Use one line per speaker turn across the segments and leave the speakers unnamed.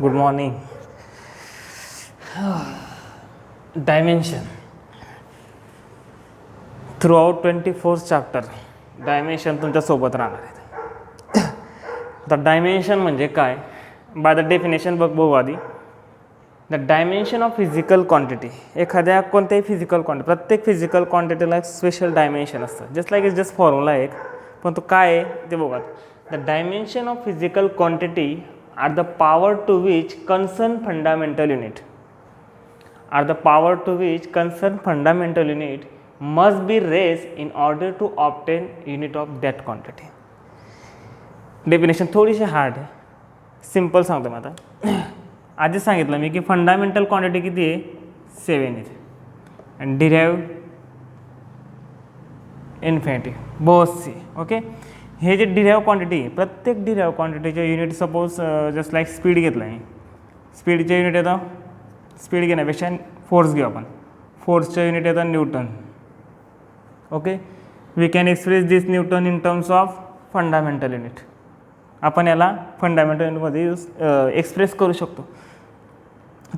Good morning. Dimension through out 24 chapter dimension तुमच्यासोबत राहणार आहेत. आता डायमेन्शन म्हणजे काय? बाय द डेफिनेशन बघू आधी. The dimension of physical quantity. एखाद्या कोणत्याही फिजिकल क्वांटिटी, प्रत्येक फिजिकल क्वांटिटीला एक स्पेशल डायमेन्शन असतं. Just like is just formula एक, पण तो काय आहे ते बघा. The dimension of physical quantity are the power to which concern fundamental unit fundamental unit must be raised in order to obtain unit of that quantity. Definition थोडीशी hard आहे, simple सांगतो मी. आता आधीच सांगितलं मी की फंडामेंटल क्वांटिटी किती आहे? 7 आहे. आणि डिराइव्ड इन्फिनिटी बहुत सी. ओके, हे जे डिराइव क्वांटिटी आहे, प्रत्येक डिराइव क्वांटिटीचे unit, suppose just like speed घेतलं आहे, स्पीडचे युनिट येतं, स्पीड घेण्यापेक्षा फोर्स घेऊ आपण. फोर्सचं युनिट येतं newton. Okay, we can express this newton in terms of fundamental unit. आपण याला फंडामेंटल युनिटमध्ये एक्सप्रेस करू शकतो.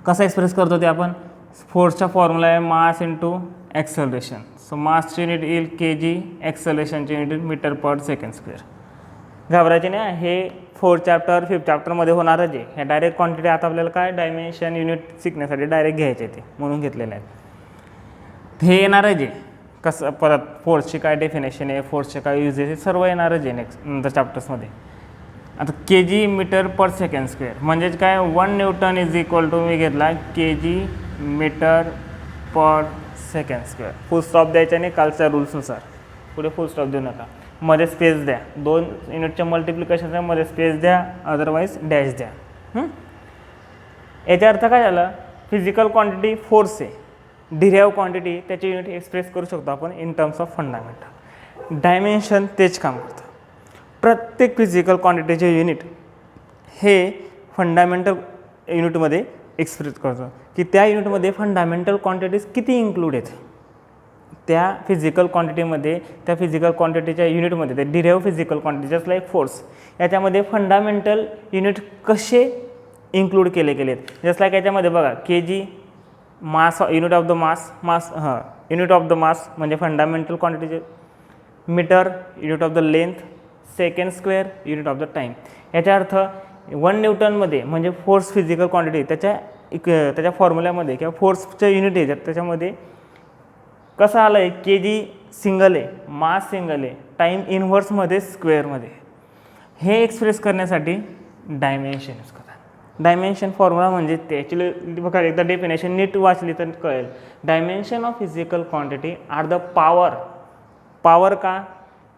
कसं एक्सप्रेस करतो ते आपण? फोर्सचा फॉर्म्युला आहे मास इंटू ॲक्सलरेशन. सो मासचे युनिट येईल kg, ॲक्सलरेशनचे unit metre per second square. घाबरायचे नाही, हे 4th चॅप्टर 5th चॅप्टरमध्ये होणारच आहे. ह्या डायरेक्ट क्वांटिटी आता आपल्याला काय डायमेन्शन युनिट शिकण्यासाठी डायरेक्ट घ्यायचे ते, म्हणून घेतलेले आहेत. हे येणारच आहे. कसं परत फोर्सची काय डेफिनेशन आहे, फोर्सचे काय यूज आहे, सर्व येणारच आहे नंतर चॅप्टर्समध्ये. आता kg metre per second square म्हणजेच काय? 1 न्यूटन इज इक्वल टू, मी घेतला kg metre per second square. फुल स्टॉप द्यायचा नाही कालच्या रूल्सनुसार, पुढे फुल स्टॉप देऊ नका. मध्ये स्पेस द्या, 2 युनिटच्या मल्टिप्लिकेशनच्या मध्ये स्पेस द्या, अदरवाईज डॅश द्या. याचा अर्थ काय झाला? फिजिकल क्वांटिटी फोर्स आहे, डिराइव क्वांटिटी त्याचे युनिट एक्सप्रेस करू शकतो आपण in terms of fundamental. Dimension तेच काम करतं. प्रत्येक फिजिकल क्वांटिटीचे युनिट हे फंडामेंटल युनिटमध्ये एक्सप्रेस करतो की त्या युनिटमध्ये फंडामेंटल क्वांटिटीज किती इन्क्लूड आहेत. त्या फिजिकल क्वांटिटीमध्ये, त्या फिजिकल क्वांटिटीच्या युनिटमध्ये, ते derive physical quantity just like force, याच्यामध्ये फंडामेंटल युनिट कसे इन्क्लूड केले गेलेत. जस्ट लाईक याच्यामध्ये बघा kg mass, unit of the mass, unit of the mass म्हणजे फंडामेंटल क्वांटिटीचे. Metre unit of the length, second square unit of the time. याचा अर्थ 1 न्यूटनमध्ये म्हणजे फोर्स फिजिकल क्वांटिटी, त्याच्या फॉर्म्युल्यामध्ये किंवा फोर्सचं युनिट आहे त्याच्यामध्ये कसं आलं आहे? kg सिंगल आहे, मास सिंगल आहे, टाईम इनव्हर्समध्ये स्क्वेअरमध्ये. हे एक्सप्रेस करण्यासाठी डायमेन्शन यूज करतात. डायमेन्शन फॉर्म्युला म्हणजे ते ॲक्च्युली बघा, एकदा डेफिनेशन नीट वाचली तर कळेल. Dimension of physical quantity are the power का?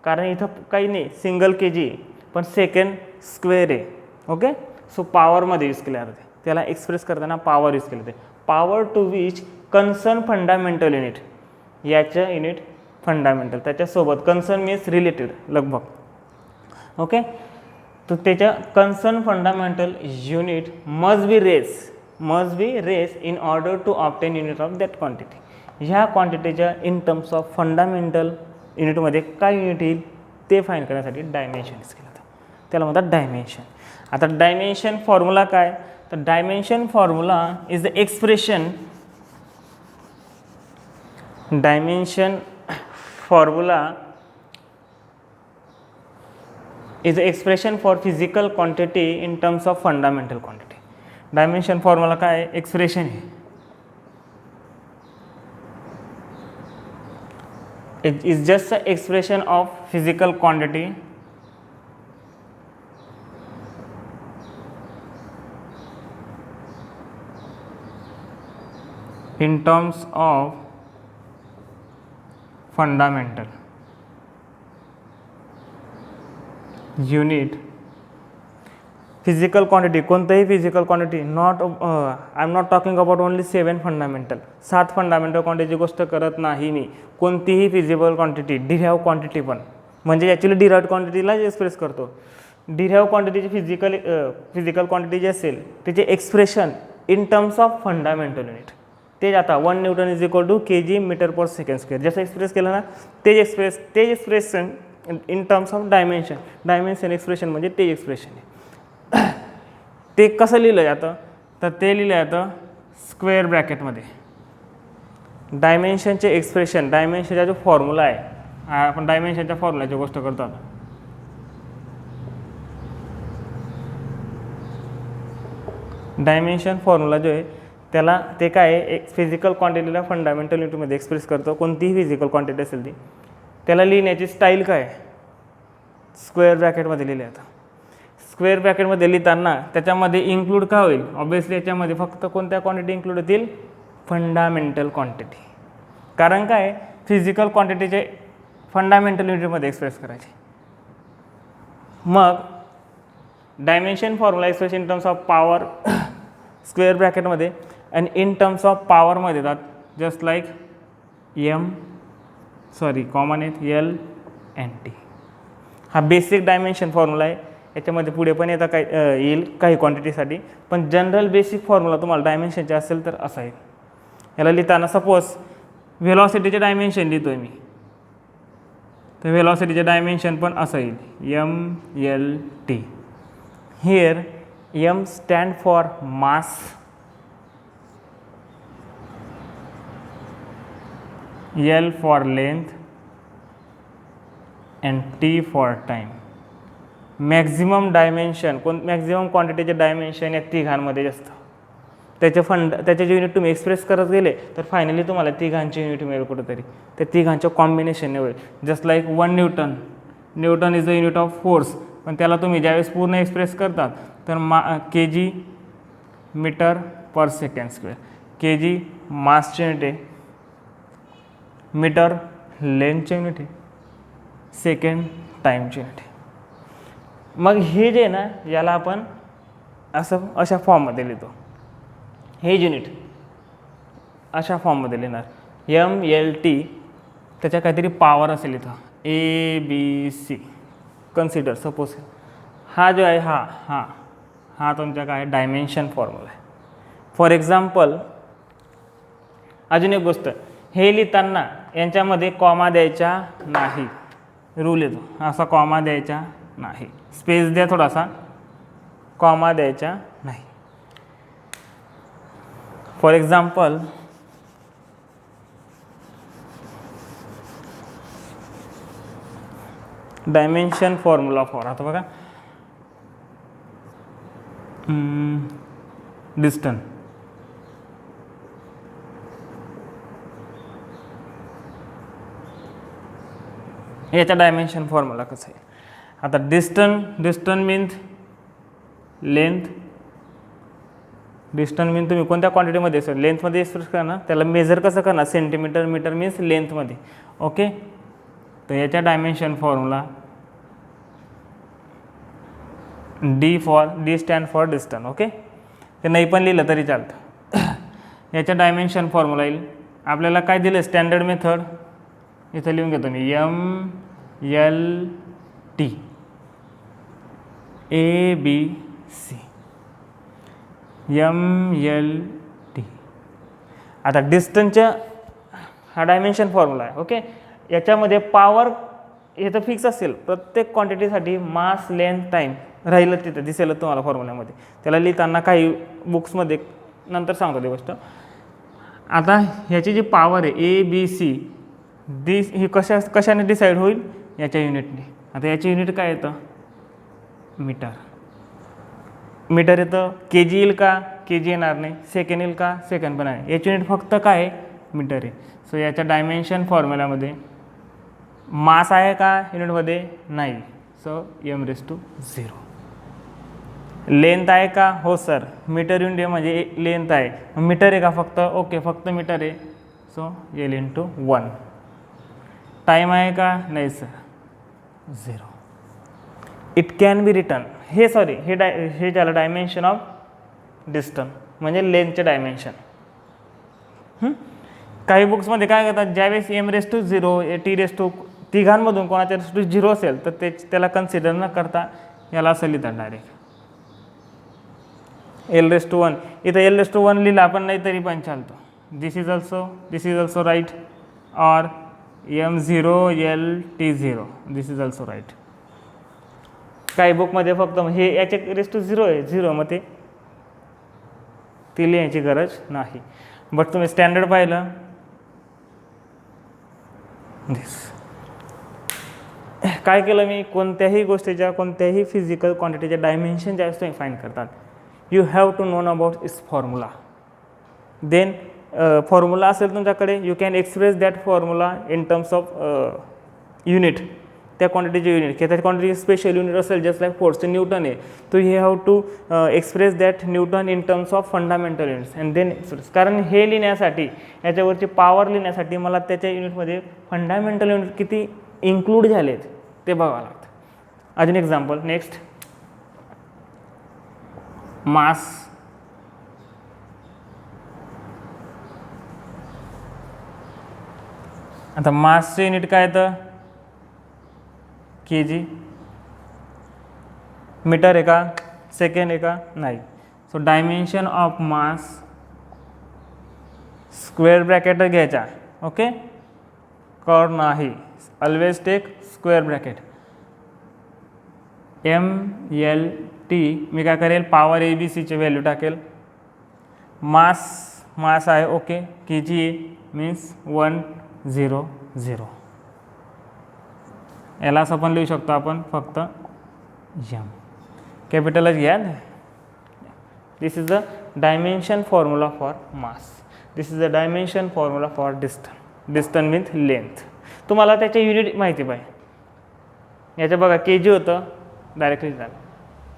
कारण इथं काही नाही, सिंगल kg पण सेकंड स्क्वेअर आहे. ओके, सो पॉवरमध्ये यूज केले जाते. त्याला एक्सप्रेस करताना पॉवर यूज केले जाते. Power to which concern fundamental unit, याचं युनिट फंडामेंटल, त्याच्यासोबत कन्सर्न मीन्स रिलेटेड लगभग. ओके, तर त्याच्या concern fundamental unit must be raised in order to obtain unit of that quantity. ह्या क्वांटिटीच्या इन टर्म्स ऑफ फंडामेंटल युनिटमध्ये काय युनिट येईल ते फाईंड करण्यासाठी डायमेन्शन यूज केलं जातं. त्याला म्हणतात डायमेन्शन. आता डायमेन्शन फॉर्म्युला काय? तर dimension formula is the expression, dimension formula is the expression for physical quantity in terms of fundamental quantity. Dimension formula काय आहे? एक्सप्रेशन आहे. It is just the expression of physical quantity in terms of fundamental unit. Physical quantity, कोणतेही physical quantity, I am not talking about only 7 fundamental, 7 fundamental क्वांटिटीची गोष्ट करत नाही मी. कोणतीही feasible quantity, derive quantity पण, म्हणजे ॲक्च्युली डिराइव क्वांटिटीला express करतो. डिराइव क्वांटिटीची फिजिकल क्वांटिटी जी असेल त्याचे expression in terms of fundamental unit ते आता 1 Newton is equal to kg metre per second square. जसं एक्सप्रेस केलं ना तेच expression in terms of dimension. Dimension expression म्हणजे ते एक्सप्रेशन आहे. ते कसं लिहिलं जातं तर ते लिहिलं जातं स्क्वेअर ब्रॅकेटमध्ये. डायमेन्शनचे एक्सप्रेशन, डायमेन्शनचा जो फॉर्म्युला आहे, आपण डायमेन्शनच्या फॉर्म्युलाची गोष्ट करतो आता. डायमेन्शन फॉर्म्युला जो आहे त्याला ते काय आहे, एक फिजिकल क्वांटिटीला फंडामेंटल युनिटमध्ये एक्सप्रेस करतो. कोणतीही फिजिकल क्वांटिटी असेल ती. त्याला लिहिण्याची स्टाईल काय आहे, स्क्वेअर ब्रॅकेटमध्ये लिहिले आता. स्क्वेअर ब्रॅकेटमध्ये लिहिताना त्याच्यामध्ये इन्क्लूड काय होईल, ऑब्वियसली याच्यामध्ये फक्त कोणत्या क्वांटिटी इन्क्लूड होतील, फंडामेंटल क्वांटिटी. कारण काय, फिजिकल क्वांटिटीचे फंडामेंटल युनिटमध्ये एक्सप्रेस करायचे. मग dimension formula express in terms of power square ब्रॅकेटमध्ये आणि इन टर्म्स ऑफ पॉवरमध्ये येतात. जस्ट लाईक कॉमन आहेत एल एन टी. हा बेसिक डायमेन्शन फॉर्म्युला आहे. याच्यामध्ये पुढे पण येतं काही येईल काही क्वांटिटीसाठी, पण जनरल बेसिक फॉर्म्युला तुम्हाला डायमेन्शनचे असेल तर असा आहे. याला लिहिताना सपोज व्हेलॉसिटीचे डायमेन्शन लिहितो आहे मी, तर व्हेलॉसिटीचे डायमेन्शन पण असं येईल M L T. Here M stand for mass, L for length and T for time. Maximum dimension maximum क्वांटिटीचे डायमेन्शन या तिघांमध्ये असतं. त्याचे जे युनिट तुम्ही एक्सप्रेस करत गेले तर फायनली तुम्हाला तिघांचे युनिट मिळेल कुठेतरी. त्या तिघांच्या कॉम्बिनेशनने होईल. Just like 1 Newton. Newton is the unit of force, पण त्याला तुम्ही ज्यावेळेस पूर्ण एक्सप्रेस करतात तर के G metre per second square. के जी मासचे युनिट आहे, मीटर लेंथचे युनिट आहे, सेकंड टाईमचे युनिट आहे. मग हे जे ना याला आपण अशा फॉर्ममध्ये लिहितो. हे युनिट अशा फॉर्ममध्ये लिहिणार एम एल टी. त्याच्या काहीतरी पॉवर असेल इथं A B C. Consider suppose हा जो आहे हा तुमच्या काय डायमेन्शन फॉर्म्युला आहे. फॉर एक्झाम्पल अजून एक गोष्ट, हे लिहिताना यांच्यामध्ये कॉमा द्यायचा नाही. रूल येतो असा, कॉमा द्यायचा नाही. स्पेस द्या थोडासा, कॉमा द्यायचा नाही. For example dimension formula for, आता बघा डिस्टन्स. याचा डायमेन्शन फॉर्म्युला कसं आहे. आता डिस्टन्स मीन्स लेंथ. डिस्टन्स मीन तुम्ही कोणत्या क्वांटिटीमध्ये असेल लेंथमध्ये एक्सप्रेस करणार, त्याला मेजर कसं करणार, सेंटीमीटर मीटर मीन्स लेंथमध्ये. ओके, तर याच्या dimension formula D stand for distance. Okay, ते नाही पण लिहिलं तरी चालतं. याच्या डायमेन्शन फॉर्म्युला येईल आपल्याला काय दिलं, स्टँडर्ड मेथड इथं लिहून घेतो मी M L T A B C. M L T. आता डिस्टन्सच्या हा डायमेन्शन फॉर्म्युला आहे. ओके, याच्यामध्ये पॉवर हे तर फिक्स असेल प्रत्येक क्वांटिटीसाठी. मास लेंथ टाईम राहिलं तिथं दिसेल तुम्हाला फॉर्म्युल्यामध्ये. त्याला लिहिताना काही बुक्समध्ये नंतर सांगतो ती गोष्ट. आता ह्याची जी पॉवर आहे ए बी सी ही कशाने डिसाईड होईल, याच्या युनिटने. आता याचे युनिट काय येतं, मीटर. मीटर येतं. के जी येईल का, के जी येणार नाही. सेकंड येईल का, सेकंड पण आहे. याचे युनिट फक्त काय आहे, मीटर आहे. सो याच्या डायमेन्शन फॉर्म्युल्यामध्ये मास आहे का युनिटमध्ये, नाही. So m⁻⁴. लेंथ आहे का, हो सर, मीटर युनिट आहे म्हणजे लेंथ आहे. मीटर आहे का फक्त, ओके फक्त मीटर आहे. So L/1. टाईम आहे का, नाही sir, 0. It can be return. हे झालं डायमेन्शन ऑफ डिस्टन्स म्हणजे लेंथचे डायमेन्शन. काही बुक्समध्ये काय करतात, ज्यावेळेस m⁻⁴, t⁻, तिघांमधून कोणाच्या ⁻0 असेल तर त्याला कन्सिडर न करता याला असं लिहितात डायरेक्ट L⁻⁴. इथं L⁻⁴ लिहिलं आपण नाही तरी पण चालतो. This is also right. Or m0l_t0 this is also right. काही बुकमध्ये फक्त हे याचे रेस टू 0 आहे 0 मग ती लिहायची गरज नाही. बट तुम्ही स्टँडर्ड पाहिलं दिस. काय केलं मी कोणत्याही गोष्टीच्या कोणत्याही फिजिकल क्वांटिटीच्या डायमेन्शन ज्यावेळेस तुम्ही फाईंड करतात you have to known about its formula. Then formula असेल तुमच्याकडे you can express that formula in terms of unit. त्या क्वांटिटीचे युनिट किंवा त्या क्वांटिटीचे स्पेशल युनिट असेल जस्ट लाईक फोर्सचे न्यूटन आहे तो you have to express that Newton in terms of fundamental units and then express. कारण हे लिहिण्यासाठी याच्यावरची पॉवर लिहिण्यासाठी मला त्याच्या युनिटमध्ये फंडामेंटल युनिट किती इन्क्लूड झालेत ते बघावं लागतं. अजून एक्झाम्पल नेक्स्ट मास. आता मासचे युनिट काय येतं के जी. मीटर आहे का सेकंड आहे का नाही. So dimension of mass square bracket घ्यायचा ओके कर नाही always take square bracket. m_l_t मी काय करेल पॉवर ABC चे व्हॅल्यू टाकेल. मास आहे ओके के जी मीन्स 100. याला असं पण लिहू शकतो आपण फक्त m कॅपिटलच घ्या. This is the dimension formula for mass. This is the dimension formula for distance means length. तुम्हाला त्याचे युनिट माहिती पाहिजे. याच्या बघा के जी होतं डायरेक्टली झालं.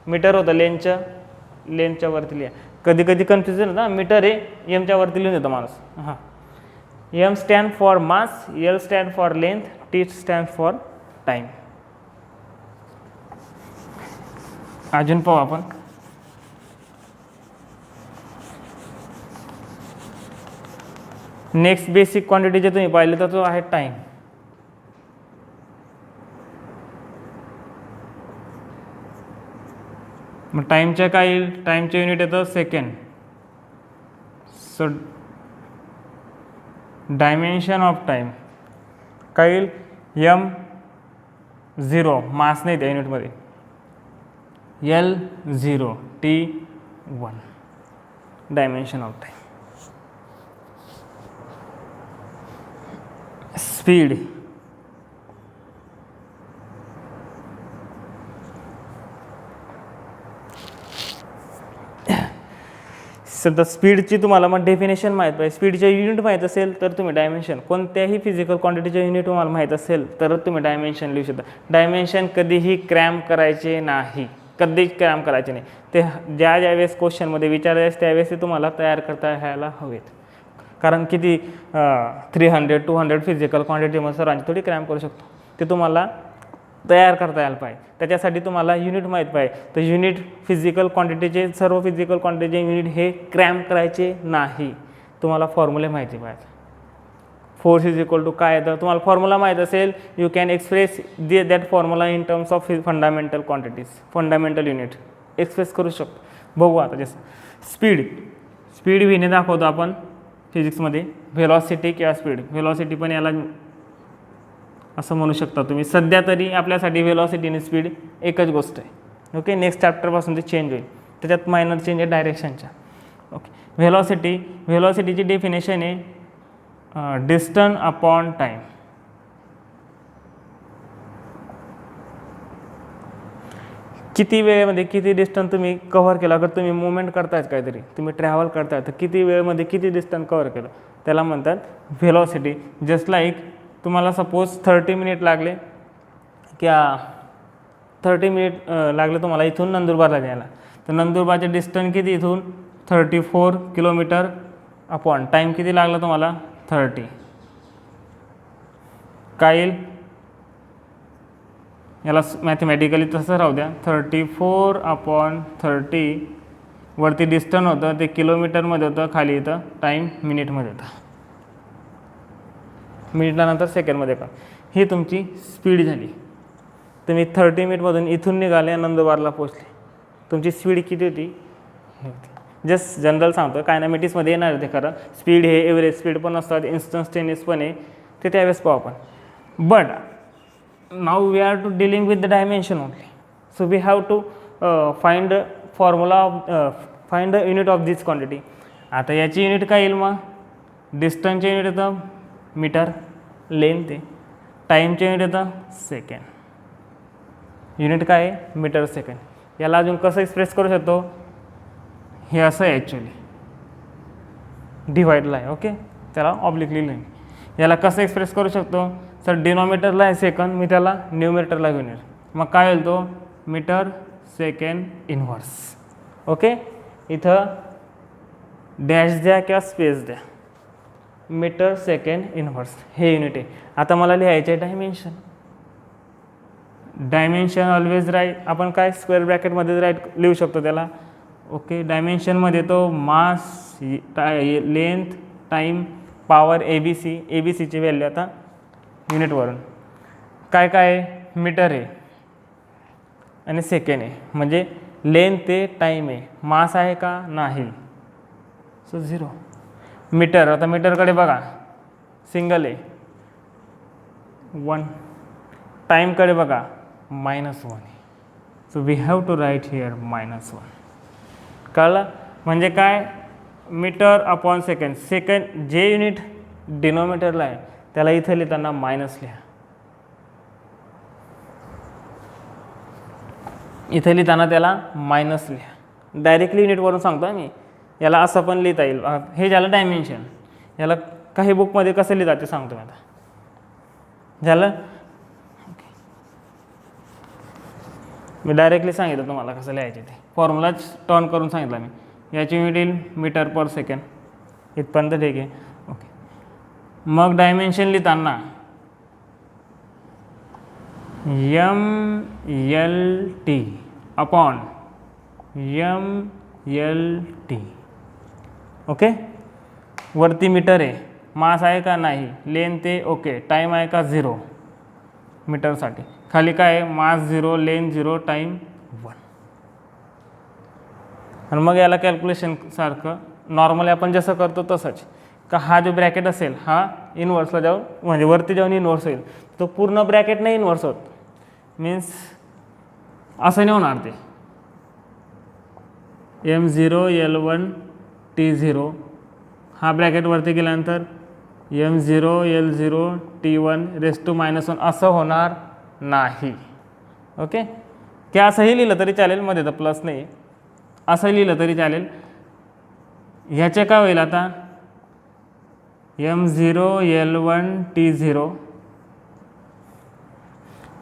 मीटर होतं लेंथच्या वरती लिहा. कधी कधी कन्फ्युजन होतं मीटर आहे एमच्या वरती लिहून देतो माणूस. हां m stand for mass l stand for length t stand for time. अजून पाहू आपण नेक्स्ट बेसिक क्वांटिटी जे तुम्ही पाहिले तर तो आहे टाइम. मग टाईमच्या काय येईल टाईमचे युनिट येतं second. So dimension of time काय येईल m0 मास नाही त्या युनिटमध्ये l0 t1 dimension of time. Speed सध्या स्पीडची तुम्हाला मग डेफिनेशन माहीत पाहिजे. स्पीडचे युनिट माहीत असेल तर तुम्ही डायमेन्शन कोणत्याही फिजिकल क्वांटिटीचे युनिट तुम्हाला माहीत असेल तर तुम्ही डायमेन्शन लिहू शकता. डायमेन्शन कधीही क्रॅम करायचे नाही कधीच क्रॅम करायचे नाही. ते ज्या वेळेस क्वेश्चनमध्ये विचारायचं त्यावेळेस ते तुम्हाला तयार करता यायला हवेत. कारण किती 300-200 फिजिकल क्वांटिटीमध्ये सरांची थोडी क्रॅम करू शकतो. ते तुम्हाला तयार करता यायला पाहिजे. त्याच्यासाठी तुम्हाला युनिट माहीत पाहिजे. तर युनिट फिजिकल क्वांटिटीचे सर्व फिजिकल क्वांटिटीचे युनिट हे क्रॅम करायचे नाही. तुम्हाला फॉर्म्युले माहिती पाहिजे. फोर्स इज इक्वल टू काय येतं तुम्हाला फॉर्म्युला माहीत असेल you can express that formula in terms of fundamental quantities fundamental unit express करू शकतो. बघू आता जसं स्पीड व्हीने दाखवतो आपण फिजिक्समध्ये. व्हेलॉसिटी किंवा स्पीड व्हेलॉसिटी पण याला असं म्हणू शकता तुम्ही. सध्या तरी आपल्यासाठी व्हेलॉसिटी आणि स्पीड एकच गोष्ट आहे ओके. नेक्स्ट चॅप्टरपासून ते चेंज होईल. त्याच्यात मायनर चेंज आहे डायरेक्शनच्या ओके. व्हेलॉसिटीची डेफिनेशन आहे डिस्टन्स अपॉन टाईम. किती वेळेमध्ये किती डिस्टन्स तुम्ही कव्हर केला. अगर तुम्ही मूवमेंट करतायत काहीतरी तुम्ही ट्रॅव्हल करताय तर किती वेळेमध्ये किती डिस्टन्स कव्हर केलं त्याला म्हणतात व्हेलॉसिटी. जस्ट लाईक तुम्हाला सपोज 30 मिनिट लागले किंवा 30 मिनिट लागले तुम्हाला इथून नंदुरबारला जायला तर नंदुरबारचे डिस्टन्स किती इथून 34 किलोमीटर अपॉन टाईम किती लागला तुम्हाला 30. काय येईल याला मॅथमॅटिकली तसं राहू द्या 34/30 वरती डिस्टन्स होतं ते किलोमीटरमध्ये होतं खाली इथं टाईम मिनिटमध्ये होता. मिनिटानंतर सेकंडमध्ये का ही तुमची स्पीड झाली. तुम्ही 30 मिनिटमधून इथून निघाले नंदुरबारला पोचले. तुमची स्पीड किती होती हे होती. जस्ट जनरल सांगतो कायनामेटिक्समध्ये येणार होते खरं. स्पीड हे एव्हरेज स्पीड पण असतात इन्स्टंटेनियस पण आहे ते त्यावेळेस पाहू आपण. but now we are to dealing with the dimension only, so we have to find the formula of find the unit of this quantity. आता याची युनिट काय येईल मग, डिस्टन्सचे युनिट येतं मीटर, लेंथ आहे, टाईमचे युनिट येतं सेकंड, युनिट काय आहे मीटर सेकंड. याला अजून कसं एक्सप्रेस करू शकतो, हे असं आहे ॲक्च्युली डिवाइडला आहे, ओके त्याला ऑब्लिकली लिहिलं. याला कसं एक्सप्रेस करू शकतो, सर डिनॉमिनेटरला आहे सेकंड, मी त्याला न्यूमरेटरला घेऊन येईल, मग काय होईल तो मीटर सेकंड इनव्हर्स. ओके इथं डॅश द्या किंवा स्पेस द्या, मीटर सेकंड इनव्हर्स हे युनिट आहे. आता मला लिहायचे आहे डायमेन्शन. डायमेन्शन ऑलवेज राईट, आपण काय स्क्वेअर ब्रॅकेटमध्ये राईट लिहू शकतो त्याला. ओके डायमेन्शनमध्ये तो mass, length, time, power, A B सीची व्हॅल्यू आता युनिटवरून काय काय आहे, मीटर आहे आणि सेकंड आहे, म्हणजे लेंथ आहे, टाईम आहे, मास आहे का नाही, सो 0. मीटर, आता मीटरकडे बघा सिंगल आहे 1, टाईमकडे बघा -1 आहे, so we have to write here -1. कळलं, म्हणजे काय मीटर अपॉन सेकंड. सेकंड जे युनिट डिनॉमिनेटरला आहे त्याला इथं लिहिताना मायनस लिहा, इथे लिहिताना त्याला मायनस लिहा. डायरेक्टली युनिटवरून सांगतो आहे मी, याला असं पण लिहिता येईल. हे झालं डायमेन्शन. याला काही बुकमध्ये कसं लिहितात ते सांगतो मी आता. झालं, मी डायरेक्टली सांगितलं तुम्हाला कसं लिहायचे ते, फॉर्म्युलाच टर्न करून सांगितलं मी. याची युनिट येईल मीटर पर सेकंड, इथपर्यंत ठीक आहे. ओके मग डायमेन्शन लिहिताना MLT अपॉन MLT. ओके वरती मीटर आहे, मास आहे का नाही, लेंथ आहे ओके, टाईम आहे का 0 मीटरसाठी, खाली काय आहे मास 0, लेंथ 0, टाईम 1. आणि मग याला कॅल्क्युलेशन सारखं नॉर्मली आपण जसं करतो तसंच, का हा जो ब्रॅकेट असेल हा इनवर्सला जाऊन म्हणजे वरती जाऊन इनवर्स होईल, तो पूर्ण ब्रॅकेट नाही इनवर्स होत, मीन्स असं नाही होणार ते. M0 L1 T0 हा ब्रॅकेट वरती गेल्यानंतर M0 L0 T1 race to -1 असं होणार नाही. ओके की असंही लिहिलं तरी चालेल, मध्ये तर प्लस नाही, असं लिहिलं तरी चालेल. ह्याचे काय होईल आता M0 L1 T0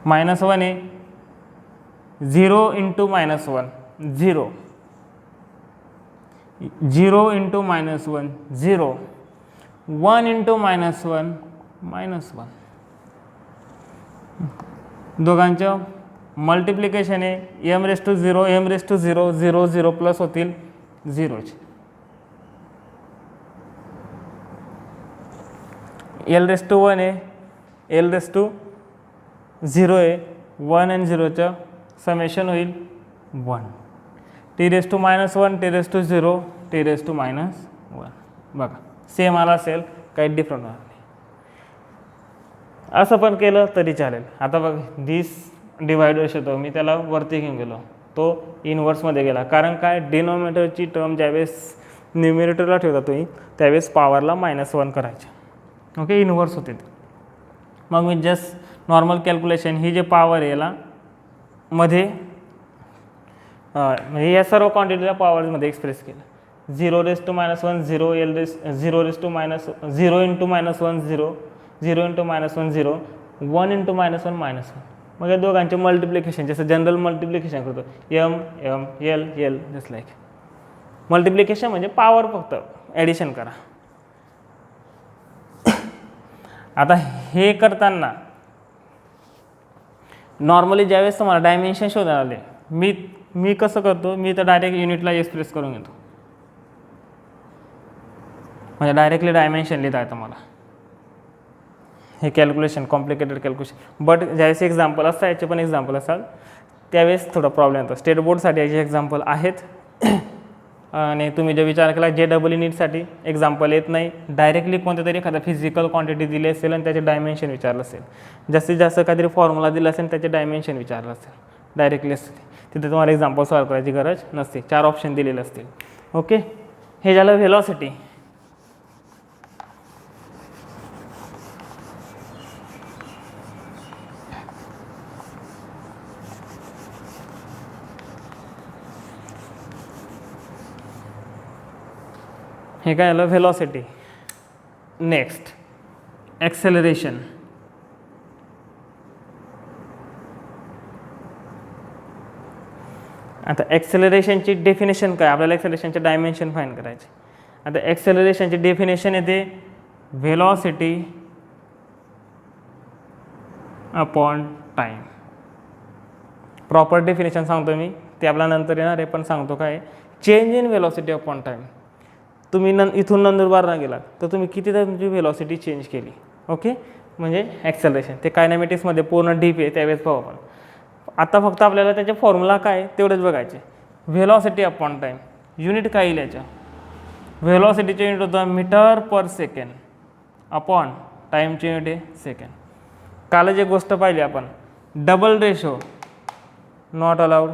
-1 आहे, 0 × -1 0, 0 × -1 0, 1 × -1 -1. दोघांचं मल्टिप्लिकेशन आहे, M⁻0 M⁻0 0 0 प्लस होतील 0च. L⁻1 आहे, L⁻0 आहे, 1 आणि 0चं समेशन होईल 1. T⁻−1 T⁻0 T⁻−1. बघा सेम आला असेल, काही डिफरंट होणार नाही. असं पण केलं तरी चालेल. आता बघ दिस डिवायडर्स येतो, मी त्याला वरती घेऊन गेलो, तो इनवर्समध्ये गेला, कारण काय डिनॉमिनेटरची टर्म ज्यावेळेस न्यूमिनेटरला ठेवता तुम्ही त्यावेळेस पॉवरला -1 करायचे. ओके इनवर्स होते. मग मी जस्ट नॉर्मल कॅल्क्युलेशन ही जे पॉवर आहे याला मध्ये म्हणजे या सर्व क्वांटिटीला पॉवरमध्ये एक्सप्रेस केलं. 0 × -1 0, 0 × -1 0 × -1 0, 0 × -1 0, 1 × -1 -1. मग या दोघांचे मल्टिप्लिकेशन जसं जनरल मल्टिप्लिकेशन करतो M M L L just like. Multiplication म्हणजे पॉवर फक्त ॲडिशन करा. आता हे करताना नॉर्मली ज्यावेळेस तुम्हाला डायमेन्शन शोधायला आले, मी कसं करतो, मी तर डायरेक्ट युनिटला एक्सप्रेस करून घेतो, म्हणजे डायरेक्टली डायमेन्शन लिहिता येतं मला. हे कॅल्क्युलेशन कॉम्प्लिकेटेड कॅल्क्युलेशन, बट ज्यावेळेस एक्झाम्पल असतं याचे पण एक्झाम्पल असाल त्यावेळेस थोडा प्रॉब्लेम येतो. स्टेट बोर्डसाठी याचे एक्झाम्पल आहेत. आणि तुम्ही जो विचार केला JEE नीटसाठी एक्झाम्पल येत नाही, डायरेक्टली कोणत्या तरी एखादा फिजिकल क्वांटिटी दिली असेल आणि त्याचे डायमेन्शन विचारलं असेल, जास्तीत जास्त काहीतरी फॉर्म्युला दिला असेल त्याचे डायमेन्शन विचारलं असेल, डायरेक्टली असते तिथे तुम्हाला एक्झाम्पल सॉल्व करायची गरज नसते, 4 ऑप्शन दिलेले असतील. ओके, हे झालं व्हेलॉसिटी. हे काय झालं व्हेलॉसिटी. Next acceleration. आता ॲक्सेलरेशनची डेफिनेशन काय, आपल्याला ॲक्सेलरेशनचे डायमेन्शन फाईंड करायचे. आता ॲक्सेलरेशनची डेफिनेशन येते velocity upon time. Proper definition सांगतो मी, ते आपल्या नंतर येणार आहे, पण सांगतो काय change in velocity upon time. तुम्ही इथून नंदुरबारला गेलात तर तुम्ही कितीदा तुमची व्हेलॉसिटी चेंज केली. ओके, म्हणजे ॲक्सेलरेशन. ते कायनॅमेटिक्समध्ये पूर्ण डीप आहे, त्यावेळेस पाहू आपण. आता फक्त आपल्याला त्याचे फॉर्म्युला काय तेवढेच बघायचे. व्हेलॉसिटी अपॉन टाईम युनिट काय येईल याच्या, व्हेलॉसिटीचे युनिट होतं मीटर पर सेकंड अपॉन टाईमचे युनिट आहे सेकंड. कालच एक गोष्ट पाहिली आपण, double ratio not allowed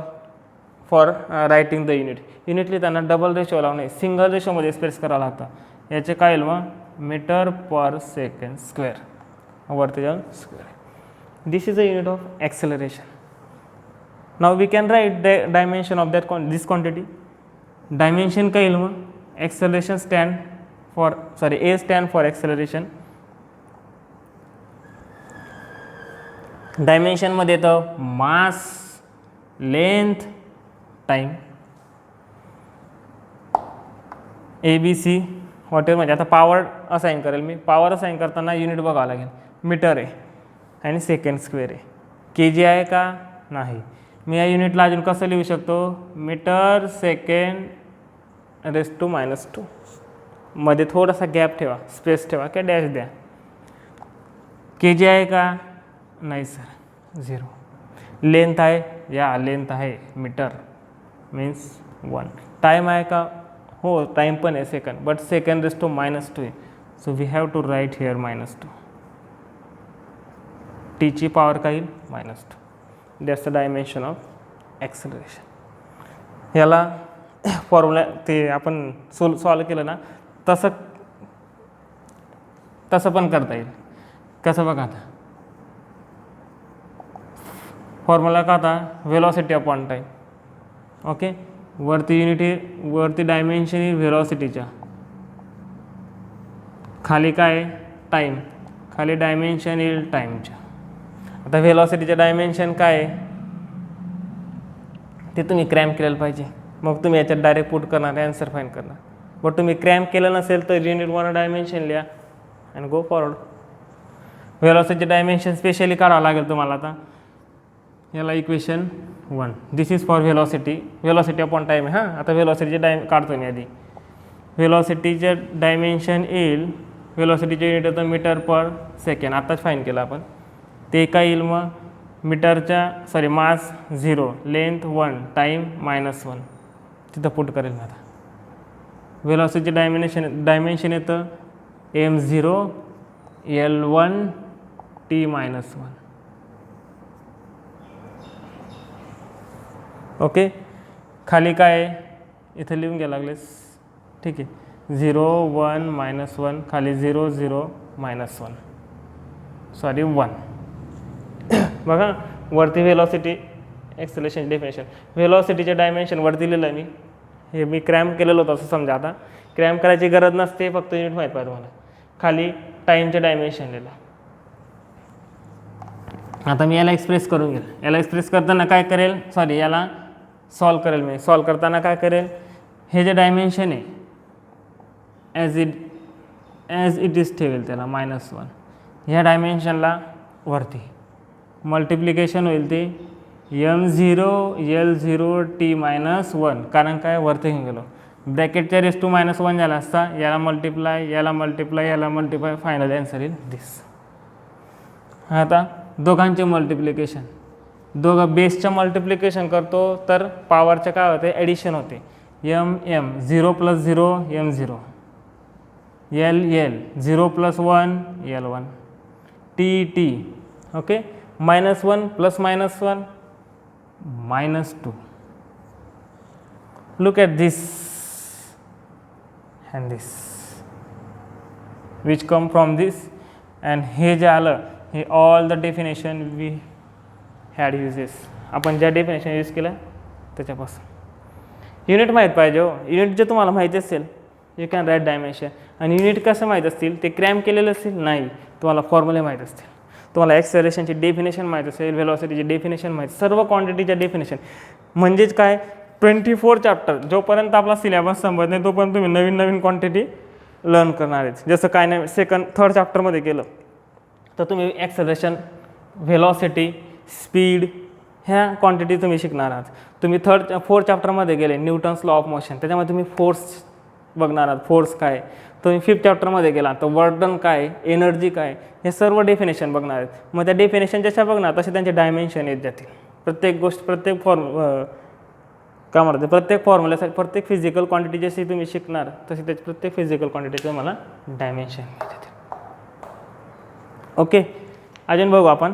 for writing the unit. Unit लिहिताना डबल रेशो अलाउड नाही, सिंगल रेशोमध्ये एक्सप्रेस करावं लागतं. याचे काय येईल मग मीटर पर सेकंड स्क्वेअर वरती जाऊन square. This is the unit of acceleration. Now we can write the dimension of that this quantity. Dimension काय येईल मग acceleration stand for A stand for acceleration. डायमेन्शनमध्ये येतं mass, length, time, ABC whatever. म्हणजे आता power assign करेल मी. Power assign करताना युनिट बघावं लागेल, मीटर आहे आणि सेकंड स्क्वेअर आहे. kg आहे का नाही. मी या युनिटला अजून कसं लिहू शकतो, मीटर सेकंड रेस टू -2. मध्ये थोडासा गॅप ठेवा, स्पेस ठेवा किंवा डॅश द्या. kg आहे का नाही सर 0. लेंथ आहे, या लेंथ आहे मीटर मीन्स 1. टाईम आहे का, हो टाईम पण आहे second, but second raise to -2 आहे. So we have to write here -2. टीची पॉवर काय येईल -2. That's the dimension of acceleration. याला फॉर्म्युला ते आपण सॉल्व केलं ना तसं पण करता येईल. कसं बघा आता फॉर्म्युला का आता व्हेलॉसिटी अपॉन टाईम. ओके, वरती युनिट वरती डायमेन्शन येईल व्हेलॉसिटीच्या, खाली काय टाईम, खाली डायमेन्शन येईल टाईमच्या. आता व्हेलॉसिटीचे डायमेन्शन काय आहे ते तुम्ही क्रॅम्प केलेलं पाहिजे, मग तुम्ही याच्यात डायरेक्ट पुट करणार, ॲन्सर फाईंड करणार. बट तुम्ही क्रॅम्प केलं नसेल तर युनिट 1 डायमेन्शन लिहा आणि गो फॉरवर्ड. व्हेलॉसिटीचे डायमेन्शन स्पेशली काढावं लागेल तुम्हाला. आता याला equation 1, this is for velocity upon time आहे. हां, आता व्हेलॉसिटीचे काढतो मी आधी. व्हेलॉसिटीचे डायमेन्शन येईल, व्हेलॉसिटीचे युनिट होतं मीटर पर सेकंड, आत्ताच फाईंड केलं आपण. ते काय येईल मग मीटरच्या मास 0, लेंथ 1, टाईम -1. तिथं पुट करेल मी आता. व्हेलॉसिटीचे डायमेन्शन येतं m0 L1 t-1. ओके, खाली काय आहे इथं लिहून घ्यायला लागलेस, ठीक आहे. 0 1 -1, खाली 0 0 -1 1. बघा वरती व्हेलॉसिटी ॲक्सेलरेशन डेफिनेशन, व्हेलॉसिटीचे डायमेन्शन वरती लिहिलं मी. हे मी क्रॅम्प केलेलं होतं असं समजा. आता क्रॅम्प करायची गरज नसते, फक्त युनिट माहीत पाहिजे तुम्हाला. खाली टाईमचे डायमेन्शन लिहिलं. आता मी याला एक्सप्रेस करून घेईल. याला एक्सप्रेस करताना काय करेल, याला सॉल्व करेल मी. सॉल्व करताना काय करेल, हे जे डायमेन्शन आहे ॲज इट इज ठेवेल त्याला -1. ह्या डायमेन्शनला वरती मल्टिप्लिकेशन होईल ते m0 L0 t-1, कारण काय वरती घेऊन गेलो. ब्रॅकेटच्या रेस टू -1 झाला असता, याला मल्टिप्लाय, याला मल्टिप्लाय, याला मल्टिप्लाय, फायनल आन्सर येईल दिस. आता दोघांचे मल्टिप्लिकेशन, दोघं बेसचं मल्टिप्लिकेशन करतो तर पॉवरचं काय होते ॲडिशन होते. M M 0 + 0 m0, L L 0 + 1 l1, T T, okay, -1 + -1 -2. Look at this and this which come from this, and हे जे आलं हे all the definition we had uses, आपण ज्या डेफिनेशन यूज केलं त्याच्यापासून. युनिट माहीत पाहिजे हो. युनिट जे तुम्हाला माहिती असेल यू कॅन राईट डायमेन्शन, आणि युनिट कसं माहीत असतील ते क्रॅम केलेलं असेल नाही, तुम्हाला फॉर्म्युले माहीत असतील, तुम्हाला ॲक्सेलरेशनची डेफिनेशन माहीत असेल, व्हेलॉसिटीची डेफिनेशन माहीत, सर्व क्वांटिटीच्या डेफिनेशन. म्हणजेच काय 24 चॅप्टर जोपर्यंत आपला सिलेबस संपत नाही तोपर्यंत तुम्ही नवीन नवीन क्वांटिटी लर्न करणार आहेत. जसं काय नाही थर्ड चॅप्टरमध्ये केलं तर तुम्ही ॲक्सेलरेशन, व्हेलॉसिटी, स्पीड ह्या क्वांटिटी तुम्ही शिकणार आहात. तुम्ही फोर्थ चॅप्टरमध्ये गेले न्यूटन्स लॉ ऑफ मोशन, त्याच्यामध्ये तुम्ही फोर्स बघणार आहात, फोर्स काय. तुम्ही 5th चॅप्टरमध्ये गेला तर वर्डन काय, एनर्जी काय, हे सर्व डेफिनेशन बघणार आहेत. मग त्या डेफिनेशन जशा बघणार तसे त्यांचे डायमेन्शन येत जातील. प्रत्येक गोष्ट, प्रत्येक काय म्हणतात, प्रत्येक फॉर्म्युल्यासाठी, प्रत्येक फिजिकल क्वांटिटी जशी तुम्ही शिकणार तशी त्याची प्रत्येक फिजिकल क्वांटिटीचं तुम्हाला डायमेन्शन येतील. ओके, अजून बघू आपण.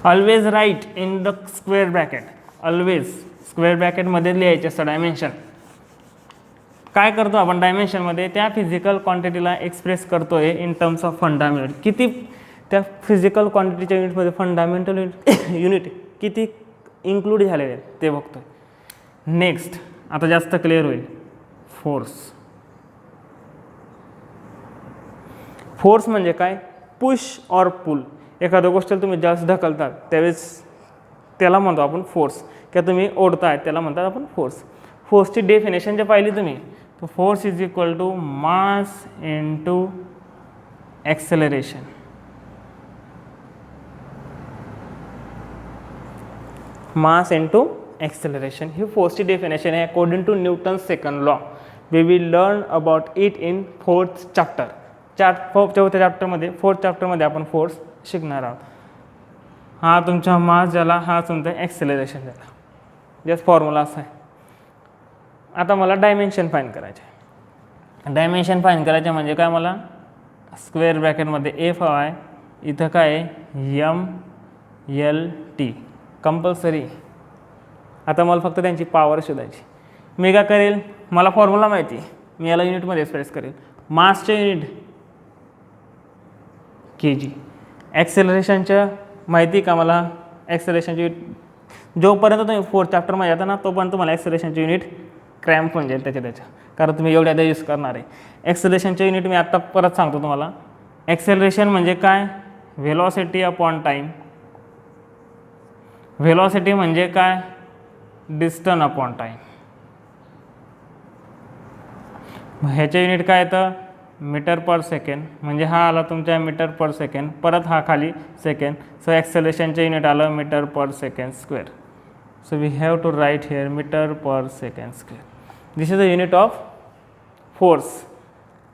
Always write in the square bracket, always square ब्रॅकेटमध्ये लिहायचे असतं डायमेन्शन. काय करतो आपण डायमेन्शनमध्ये, त्या फिजिकल क्वांटिटीला एक्सप्रेस करतो आहे इन टर्म्स ऑफ फंडामेंटल. किती त्या फिजिकल क्वांटिटीच्या युनिटमध्ये फंडामेंटल युनिट किती इन्क्लूड झालेले आहेत ते बघतोय. नेक्स्ट आता जास्त क्लिअर होईल. फोर्स. फोर्स म्हणजे काय, पुश ऑर पुल. एखाद्या गोष्टीला तुम्ही जास्त ढकलतात त्यावेळेस त्याला म्हणतो आपण फोर्स, किंवा तुम्ही ओढताय त्याला म्हणतात आपण फोर्स. फोर्सची डेफिनेशन जे पाहिली तुम्ही, तो force is equal to mass into acceleration. Mass into acceleration ही फोर्सची डेफिनेशन आहे according to Newton's second law. We will learn about it in fourth chapter. चौथ्या चॅप्टरमध्ये, फोर्थ चॅप्टरमध्ये आपण फोर्स शिकणार आहोत. हा तुमचा मास झाला, हा तुमचा ॲक्सेलरेशन झाला. जस्ट फॉर्म्युला असा आहे. आता मला डायमेन्शन फाईंड करायचे. डायमेन्शन फाईंड करायचे म्हणजे काय, मला स्क्वेअर ब्रॅकेटमध्ये एफ आहे, इथं काय आहे एम एल टी कंपल्सरी. आता मला फक्त त्यांची पॉवर शोधायची. मी काय करेल, मला फॉर्म्युला माहिती आहे, मी याला युनिटमध्ये एक्सप्रेस करेल. मासचे युनिट के जी. ॲक्सेलरेशनच्या माहिती का मला, ॲक्सेलरेशनची जोपर्यंत तुम्ही फोर्थ चॅप्टरमध्ये येता ना तोपर्यंत तुम्हाला ॲक्सेलरेशनची युनिट क्रॅम्प होऊन जाईल त्याच्या, कारण तुम्ही एवढ्या यूज करणार आहे. ॲक्सेलरेशनचे युनिट मी आत्ता परत सांगतो तुम्हाला. ॲक्सेलरेशन म्हणजे काय, व्हेलॉसिटी अपॉन टाईम. व्हेलॉसिटी म्हणजे काय, डिस्टन्स अपॉन टाईम. ह्याचे युनिट काय येतं, मीटर पर सेकंड. म्हणजे हा आला तुमच्या मीटर पर सेकंड, परत हा खाली सेकंड. सो ॲक्सेलरेशनचे युनिट आलं meter per second square. So we have to write here meter per second square. This is the unit of force.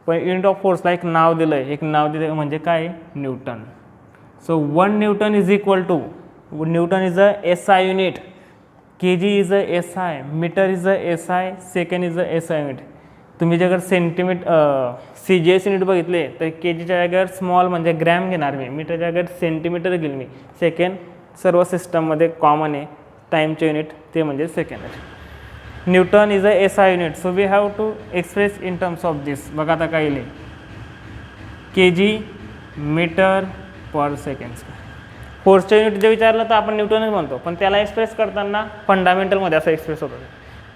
पण युनिट ऑफ फोर्सला एक नाव दिलं आहे, एक नाव दिलं म्हणजे काय, Newton. So 1 Newton is equal to, Newton is a SI unit, kg is a SI, meter is a SI, second is a SI unit. तुम्ही जर CGS युनिट बघितले तर केजीच्या जागेवर स्मॉल म्हणजे ग्रॅम घेणार मी, मीटरच्या जागेवर सेंटीमीटर घेईल मी. सेकंड सर्व सिस्टममध्ये कॉमन आहे, टाईमचे युनिट ते म्हणजे सेकंड आहे. Newton is a SI unit. So we have to express in terms of this. बघा आता काय येईल, kg मीटर पर सेकंड. फोर्सचे युनिट जे विचारलं तर आपण न्यूटनच म्हणतो, पण त्याला एक्सप्रेस करताना फंडामेंटलमध्ये असं एक्सप्रेस होतं.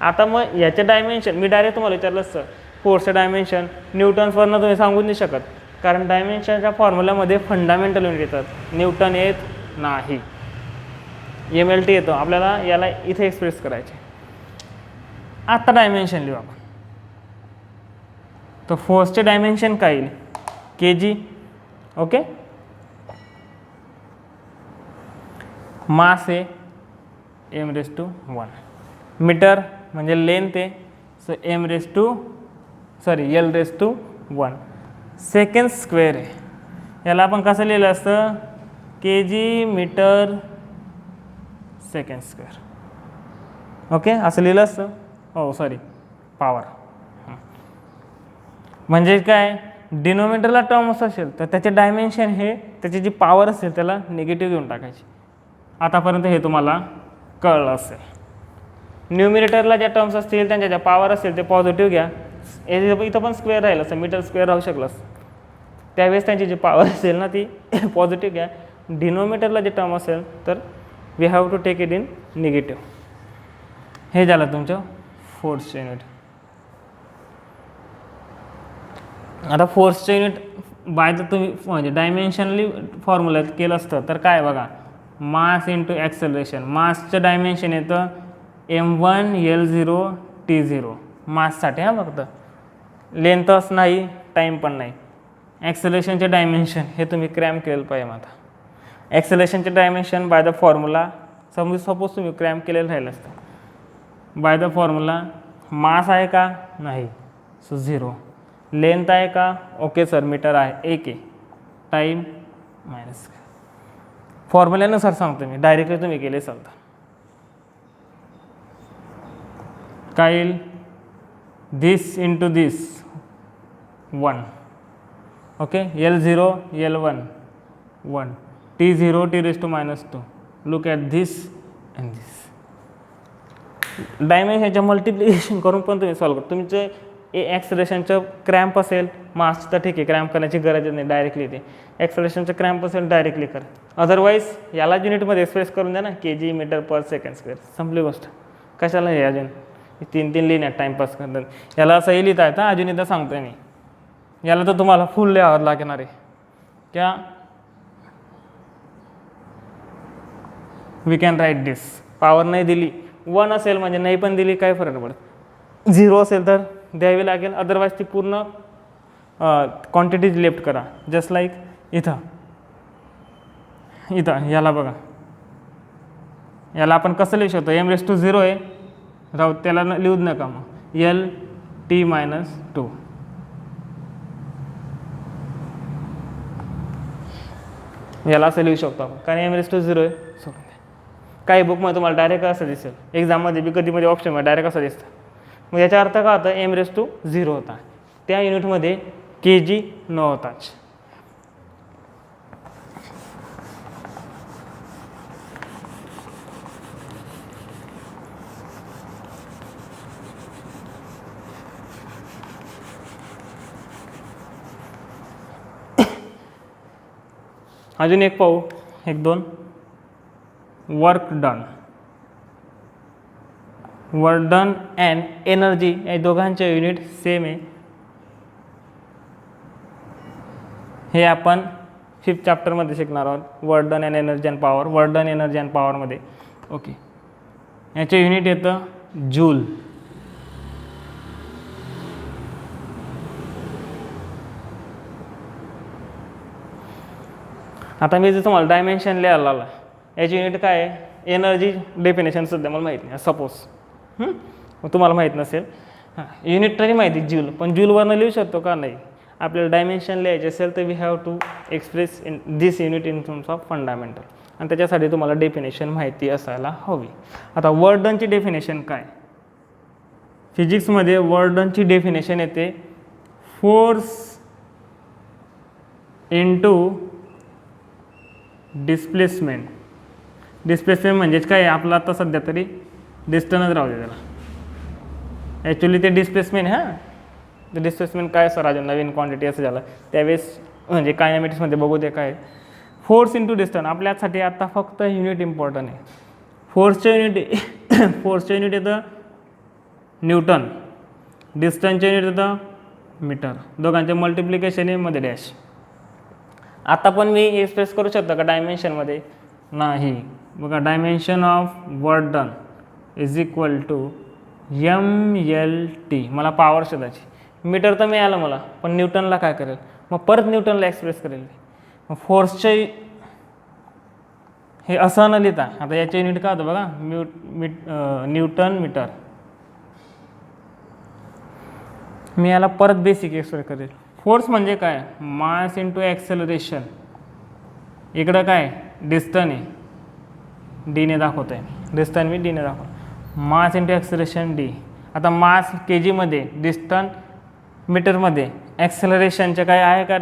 आता मग याचे डायमेन्शन मी डायरेक्ट तुम्हाला विचारलं असतं, फोर्सचे डायमेन्शन न्यूटन्सवरनं तुम्ही सांगू नाही शकत, कारण डायमेन्शनच्या फॉर्म्युल्यामध्ये फंडामेंटल युनिट येतात, न्यूटन येत नाही. MLT येतो. आपल्याला याला इथे एक्सप्रेस करायचे. आता डायमेन्शन लिहू आपण. तर फोर्सचे डायमेन्शन काय येईल, kg. ओके, मास आहे m⁻⁴. मीटर म्हणजे लेंथ आहे, सो L⁻⁴. सेकंड स्क्वेअर आहे, याला आपण कसं लिहिलं असतं, kg meter second square. Okay, असं लिहिलं असतं. हो सॉरी, पॉवर. म्हणजे काय, डिनोमिनेटरला टर्म्स असेल तर त्याचे डायमेन्शन हे त्याची जी पॉवर असेल त्याला निगेटिव्ह घेऊन टाकायची. आतापर्यंत हे तुम्हाला कळलं असेल. न्यूमिरेटरला ज्या टर्म्स असतील त्यांच्या ज्या पॉवर असेल ते पॉझिटिव्ह घ्या. इथं पण स्क्वेअर राहील असं, मीटर स्क्वेअर राहू शकलं असं. त्यावेळेस त्यांची जी पॉवर असेल ना ती पॉझिटिव्ह घ्या. डिनोमिनेटरला जे टर्म असेल तर we have to take it in negative. हे झालं तुमचं फोर्सचं युनिट. आता फोर्सचं युनिट बाय जर तुम्ही म्हणजे डायमेन्शनली फॉर्म्युला केलं असतं तर काय बघा, मास इंटू ॲक्सेलरेशन. मासचं डायमेन्शन येतं m1 L0 T0 माससाठी. हां फक्त लेंथच नाही, टाईम पण नाही. ॲक्सेलरेशनचे डायमेन्शन हे तुम्ही क्रॅम केलेलं पाहिजे. मग आता ॲक्सेलरेशनचे dimension by the formula suppose तुम्ही क्रॅम केलेलं राहिलं असतं. बाय द फॉर्म्युला मास आहे का, नाही, सो 0. लेंथ आहे का, ओके सर मीटर आहे, 1 आहे. Time minus. फॉर्म्युल्यानुसार सांगतो मी, डायरेक्टली तुम्ही केले चालतं. काय येईल, this into this 1. Okay, L0 L1 1, T0 T⁻². Look at this and this. डायमेन्शनच्या मल्टिप्लिकेशन करून पण तुम्ही सॉल्व करा. तुमचं ॲक्सेलरेशनचं क्रॅम्प असेल, मास तर ठीक आहे, क्रॅम्प करण्याची गरज नाही, डायरेक्टली ते ॲक्सेलरेशनचं क्रॅम्प असेल डायरेक्टली करा. अदरवाईज याला युनिटमध्ये एक्सप्रेस करून द्या ना, kg metre per second square. संपली गोष्ट. कशाला हे अजून 3 लिहिण्यात टाईमपास करतात. याला असंही लिहिता येतं. अजून इथं सांगतोय मी, याला तर तुम्हाला फुल लिहावं लागणार आहे. क्या we can write this. Power नाही दिली, 1 असेल म्हणजे नाही पण दिली काय फरक पडत. 0 असेल तर द्यावी लागेल, अदरवाईज ती पूर्ण क्वांटिटीज लेफ्ट करा. जस्ट लाईक इथं याला बघा, याला आपण कसं लिहू शकतो, m⁻0 आहे राहू, त्याला लिहूच नका मग, L⁻². याला असं लिहू शकतो आपण, कारण m⁻0 आहे. सोडून द्या. काही बुकमध्ये तुम्हाला डायरेक्ट असं दिसेल, एक्झाममध्ये बी कधीमध्ये ऑप्शनमध्ये डायरेक्ट असं दिसतं. मग याचा अर्थ काय होता, m⁻0 होता, त्या युनिटमध्ये kg नव्हताच. अजून एक पाहू, 1-2. Work done. Work done and energy या दोघांचे युनिट सेम आहे. हे आपण 5th चॅप्टरमध्ये शिकणार आहोत. Work done and energy and power. Work done energy and पॉवरमध्ये ओके, याचे युनिट येतं जूल. आता मी जर तुम्हाला डायमेन्शन लिहायला लावला, याची युनिट काय आहे, एनर्जी डेफिनेशन सध्या मला माहीत नाही, सपोज मग तुम्हाला माहीत नसेल. युनिट तरी माहिती जूल, पण जूलवरनं लिहू शकतो का, नाही. आपल्याला डायमेन्शन लिहायचे असेल तर we have to express in this unit in terms of fundamental, आणि त्याच्यासाठी तुम्हाला डेफिनेशन माहिती असायला हवी. आता वर्क डनची डेफिनेशन काय, फिजिक्समध्ये वर्क डनची डेफिनेशन येते फोर्स इंटू डिस्प्लेसमेंट. डिस्प्लेसमेंट म्हणजेच काय, आपलं आता सध्या तरी डिस्टन्स राहू दे त्याला, ॲक्च्युली ते डिस्प्लेसमेंट. ते डिस्प्लेसमेंट काय सर, अजून नवीन क्वांटिटी असं झालं, त्यावेळेस म्हणजे कायनेमॅटिक्समध्ये बघू दे काय. फोर्स इंटू डिस्टन्स आपल्यासाठी आता फक्त युनिट इम्पॉर्टंट आहे. फोर्सचं युनिट येतं न्यूटन, डिस्टन्सचं युनिट येतं मीटर, दोघांचे मल्टिप्लिकेशन आहे मध्ये डॅश. आता पण मी एक्सप्रेस करू शकतो का डायमेन्शनमध्ये, नाही. बघा, dimension of work done is equal to mLT. मला पॉवर शोधायची, मीटर तर मिळालं मला, पण न्यूटनला काय करेल, मग परत न्यूटनला एक्सप्रेस करेल. मग फोर्सचे हे असं न लिहिता आता याचे युनिट काय होतं बघा, न्यूटन मीटर. मी याला परत बेसिक एक्सप्रेस करेल. फोर्स म्हणजे काय, मास इंटू ॲक्सेलरेशन. इकडं काय डिस्टन्स आहे, डीने दाखवतो आहे, डिस्टन्स मी डीने दाखवतो. मास इंटू ॲक्सेलरेशन डी. आता मास के जीमध्ये, डिस्टन्स मीटरमध्ये, ॲक्सेलरेशनचं काय आहे का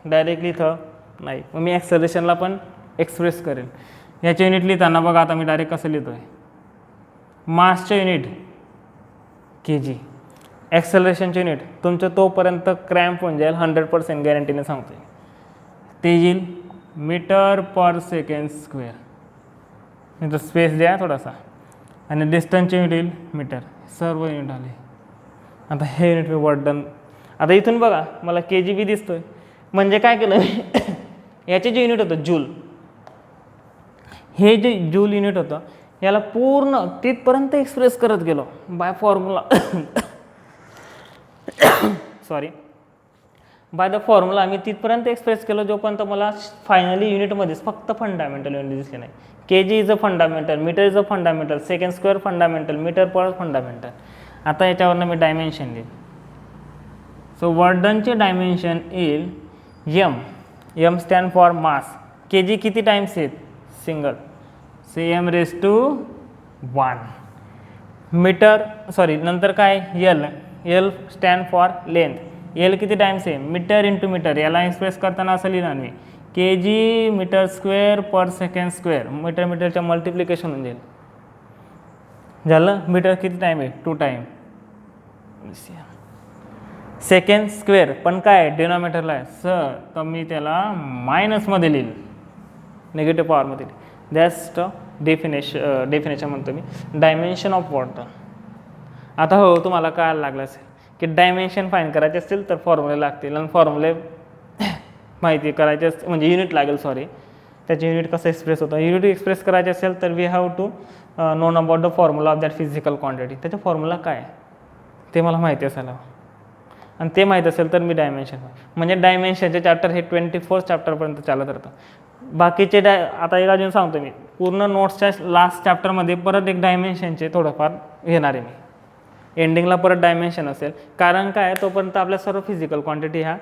डायरेक्टली इथं नाही. मग मी ॲक्सेलरेशनला पण एक्सप्रेस करेल. याचे युनिट लिहिताना बघा आता मी डायरेक्ट कसं लिहितो आहे. मासचे युनिट के जी, ॲक्सेलरेशनचे युनिट तुमचं तोपर्यंत क्रॅम्प होऊन जाईल 100% गॅरंटीने सांगतो आहे. ते येईल मीटर पर सेकंड स्क्वेअर. इथं स्पेस द्या थोडासा. आणि डिस्टन्सचे युनिट येईल मीटर. सर्व युनिट आले. आता हे युनिट मी वर्क डन. आता इथून बघा मला के जी बी दिसतोय. म्हणजे काय केलं याचे जे युनिट होतं जूल, हे जे जूल युनिट होतं याला पूर्ण तिथपर्यंत एक्सप्रेस करत गेलो by formula sorry by the formula आम्ही तिथपर्यंत एक्सप्रेस केलं जोपर्यंत मला फायनली युनिटमध्येच फक्त फंडामेंटल युनिट दिसले नाही. K G is a fundamental, metre is a fundamental, second square fundamental, metre per fundamental. आता याच्यावरनं मी डायमेन्शन देईन. सो वर्क डनचे डायमेन्शन येईल M. M stand for mass. K G किती टाइम्स आहेत? Single. Say M raise to 1. Metre sorry नंतर काय L. L stand for length. L किती टाइम्स आहे? Metre into metre. याला एक्सप्रेस करताना असं लिहिणार मी के जी मीटर स्क्वेअर पर सेकंड स्क्वेअर. मीटर मीटरच्या मल्टिप्लिकेशन होऊन जाईल. झालं. मीटर किती टाईम आहे? 2 टाईम. सेकंड स्क्वेअर पण काय डिनॉमिनेटरला आहे सर, तर मी त्याला मायनसमध्ये लिहिलं, निगेटिव्ह पॉवरमध्ये. दॅट्स डेफिनेशन म्हणतो मी डायमेन्शन ऑफ वॉटर. आता हो तुम्हाला कळायला लागलं असेल की डायमेन्शन फाईन करायचे असतील तर फॉर्म्युले लागतील. आणि फॉर्म्युले माहिती करायचे असतील म्हणजे युनिट लागेल सॉरी. त्याचे युनिट कसं एक्सप्रेस होतं. युनिट एक्सप्रेस करायचे असेल तर we have to known about the formula of that physical quantity. त्याचा फॉर्म्युला काय ते मला माहिती असायला. आणि ते माहीत असेल तर मी डायमेन्शन म्हणजे डायमेन्शनचे चॅप्टर हे 24 चॅप्टरपर्यंत चालत राहतं. बाकीचे आता एक अजून सांगतो मी पूर्ण नोट्सच्या लास्ट चॅप्टरमध्ये परत एक डायमेन्शनचे थोडंफार घेणार आहे मी. एंडिंगला परत डायमेन्शन असेल. कारण काय तोपर्यंत आपल्या सर्व फिजिकल क्वांटिटी ह्या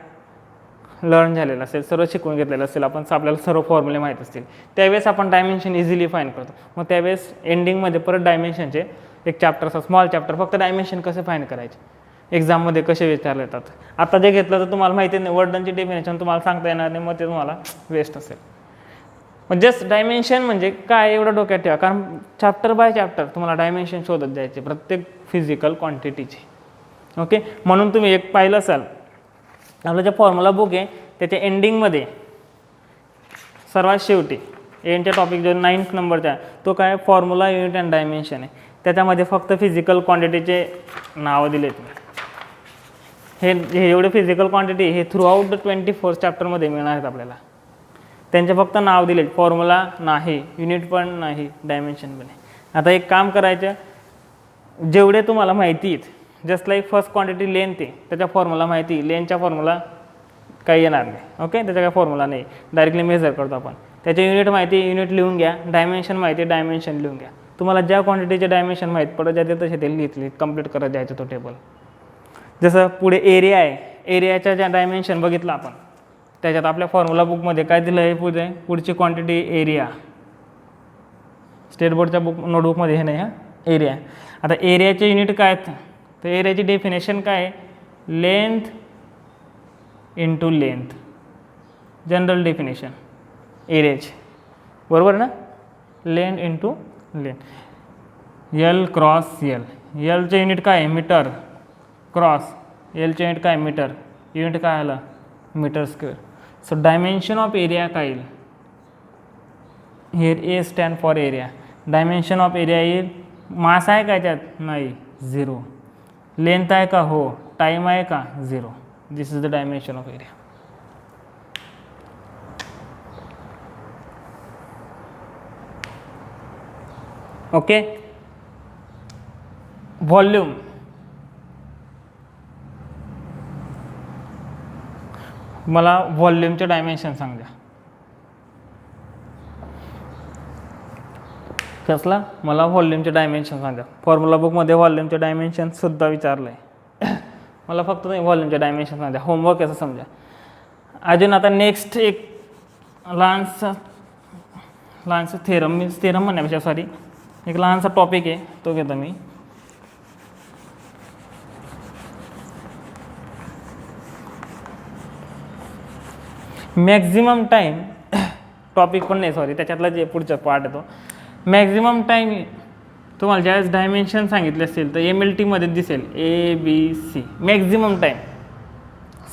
लर्न झालेला असेल, सर्व शिकवून घेतलेलं असेल, आपण आपल्याला सर्व फॉर्म्युले माहीत असतील. त्यावेळेस आपण डायमेन्शन इझिली फाईन करतो. मग त्यावेळेस एंडिंगमध्ये परत डायमेन्शनचे एक चॅप्टर असं स्मॉल चॅप्टर फक्त डायमेन्शन कसे फाईन करायचे, एक्झाममध्ये कसे विचारले येतात. आता जे घेतलं तर तुम्हाला माहिती नाही, वर्क डनची डेफिनेशन तुम्हाला सांगता येणार नाही, मग ते तुम्हाला वेस्ट असेल. मग जस्ट डायमेन्शन म्हणजे काय एवढं डोक्यात ठेवा. कारण चॅप्टर बाय चॅप्टर तुम्हाला डायमेन्शन शोधत जायचे प्रत्येक फिजिकल क्वांटिटीचे. ओके. म्हणून तुम्ही एक पाहिलं असाल आपलं जे फॉर्म्युला बुक आहे त्याच्या एंडिंगमध्ये सर्वात शेवटी एंडच्या टॉपिक जो 9th नंबरचा तो काय फॉर्म्युला युनिट अँड डायमेन्शन आहे. त्याच्यामध्ये फक्त फिजिकल क्वांटिटीचे नावं दिलेत. हे एवढे फिजिकल क्वांटिटी हे थ्रू आउट द 24 चॅप्टरमध्ये मिळणार आहेत आपल्याला. त्यांचे फक्त नाव दिले, फॉर्म्युला नाही, युनिट पण नाही, डायमेन्शन पण नाही. आता एक काम करायचं, जेवढे तुम्हाला माहिती आहेत just like first quantity length आहे त्याच्या फॉर्म्युला माहिती, लेंथच्या फॉर्म्युला काही येणार नाही. ओके. त्याचा काय फॉर्म्युला नाही, डायरेक्टली मेजर करतो आपण. त्याचे युनिट माहिती, युनिट लिहून घ्या. डायमेन्शन माहिती, डायमेन्शन लिहून घ्या. तुम्हाला ज्या क्वांटिटीचे डायमेन्शन माहीत पडत जाते तसे ते लिहितले कंप्लीट करत जायचं तो टेबल. जसं पुढे एरिया आहे, एरियाच्या ज्या डायमेन्शन बघितलं आपण त्याच्यात आपल्या फॉर्म्युला बुकमध्ये काय दिलं आहे पुढची क्वांटिटी एरिया. स्टेट बोर्डच्या नोटबुकमध्ये हे नाही हा एरिया. आता एरियाचे युनिट काय आहेत तर एरियाची डेफिनेशन काय आहे? Length into length. General definition एरियाची बरोबर ना. Length into length. L cross L. एलचे युनिट काय आहे? मीटर. क्रॉस एलचे युनिट काय? मीटर. युनिट काय आलं? Metre square. So dimension of area काय येईल? Here A stand for area. Dimension of area येईल. मास आहे का याच्यात? नाही, 0. लेंथ आहे का? हो. टाईम आहे का? 0. This is the dimension of area. Okay. Volume. मला व्हॉल्यूमचे डायमेन्शन सांग द्या. कसला? मला व्हॉल्यूमचे डायमेन्शन सांगा. फॉर्म्युला बुकमध्ये व्हॉल्यूमचे डायमेन्शन सुद्धा विचारलं आहे. मला फक्त नाही व्हॉल्यूमचे डायमेन्शन सांगा. होमवर्क असं समजा. अजून आता नेक्स्ट एक लहानसं थेरम म्हणण्यापेक्षा सॉरी एक लहानसा टॉपिक आहे तो घेतो मी. मॅक्झिमम टाईम टॉपिक पण नाही सॉरी, त्याच्यातला जे पुढचा पार्ट येतो. मॅक्झिमम टाईम तुम्हाला ज्यावेळेस डायमेन्शन सांगितले असतील तर MLT मध्ये दिसेल ABC. Maximum time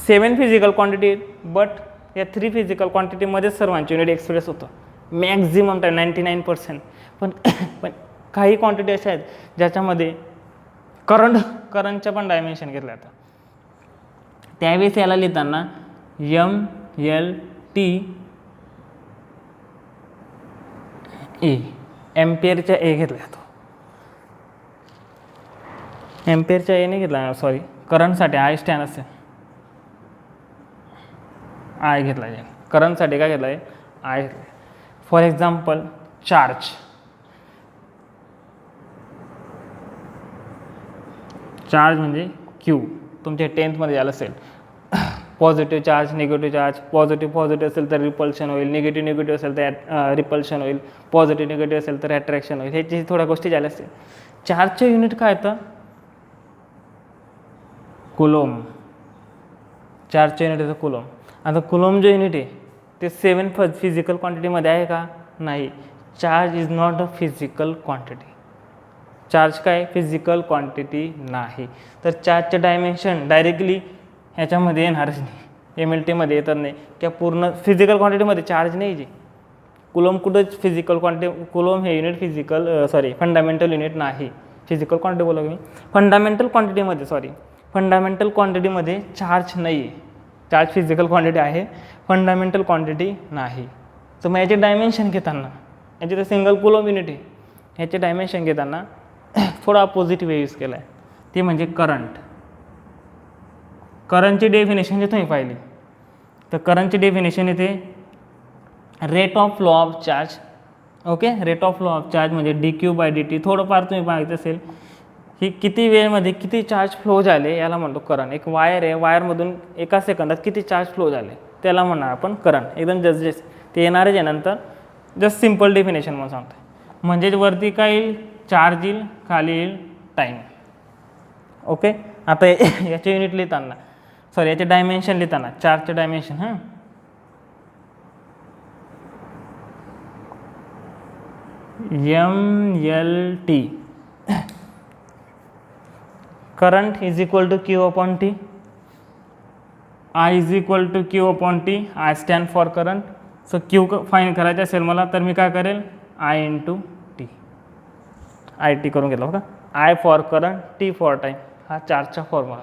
7 physical quantity but या 3 फिजिकल क्वांटिटीमध्येच सर्वांची युनिट एक्सप्रेस होतं. Maximum time 99%. पण काही क्वांटिटी अशा आहेत ज्याच्यामध्ये करंटच्या पण डायमेन्शन घेतलं जातं. त्यावेळेस याला लिहिताना MLT एम्पियरच्या ए घेतला जातो. एम्पियरच्या ए नाही घेतला सॉरी, करंटसाठी आय स्टँड असेल, आय घेतला आहे. करंटसाठी काय घेतला आहे, आय घेतला. फॉर एक्झाम्पल चार्ज म्हणजे क्यू, तुमच्या 10th मध्ये आलं असेल. Positive charge, negative charge, positive असेल तर रिपल्शन होईल, निगेटिव्ह असेल तर रिपल्शन होईल, निगेटिव्ह असेल तर अट्रॅक्शन होईल. ह्याची थोड्या गोष्टी झाल्या असतील. चार्जचे युनिट काय येतं, कुलोम. चार्जचे युनिट येतं कुलोम. आता कुलोम जे युनिट आहे ते 7 फिजिकल क्वांटिटीमध्ये आहे का, नाही. Charge is not a physical quantity. Charge काय फिजिकल क्वांटिटी नाही. तर चार्जचे डायमेन्शन डायरेक्टली ह्याच्यामध्ये येणारच नाही, MLT मध्ये येत नाही. त्या पूर्ण फिजिकल क्वांटिटीमध्ये चार्ज नाही जे. कुलोम कुठंच फिजिकल क्वांटिटी, कुलोम हे युनिट फंडामेंटल युनिट नाही. फिजिकल क्वांटिटी बोला मी, फंडामेंटल क्वांटिटीमध्ये चार्ज नाही आहे. चार्ज फिजिकल क्वांटिटी आहे, फंडामेंटल क्वांटिटी नाही. तर मग याचे डायमेन्शन घेताना, याचे तर सिंगल कुलोम युनिट आहे, ह्याचे डायमेन्शन घेताना थोडा अपोजिट वे यूज केला आहे. ते म्हणजे करंटची डेफिनेशन जे तुम्ही पाहिली, तर करंटची डेफिनेशन येते rate of flow of charge. Okay, rate of flow of charge म्हणजे dQ/dt. थोडंफार तुम्ही पाहिजे असेल की किती वेळेमध्ये किती चार्ज फ्लो झाले याला म्हणतो करंट. एक वायर आहे, वायरमधून एका सेकंदात किती चार्ज फ्लो झाले त्याला म्हणणार आपण करंट. एकदम जस्ट ते येणारच आहे नंतर. जस्ट सिम्पल डेफिनेशन म्हणून सांगतो. म्हणजे वरती काय येईल, चार्ज येईल, खाली येईल टाईम. ओके, आता याचे युनिट लिहिताना याचे डायमेन्शन लिहिताना चार्जचे dimension MLT current is equal to Q/T. I is equal to Q/T. I stand for current. So Q find करायचं असेल मला तर मी काय करेल, I/T. IT करून घेतलं बघा. I for current, T for time. हा चार्जचा फॉर्म्युला.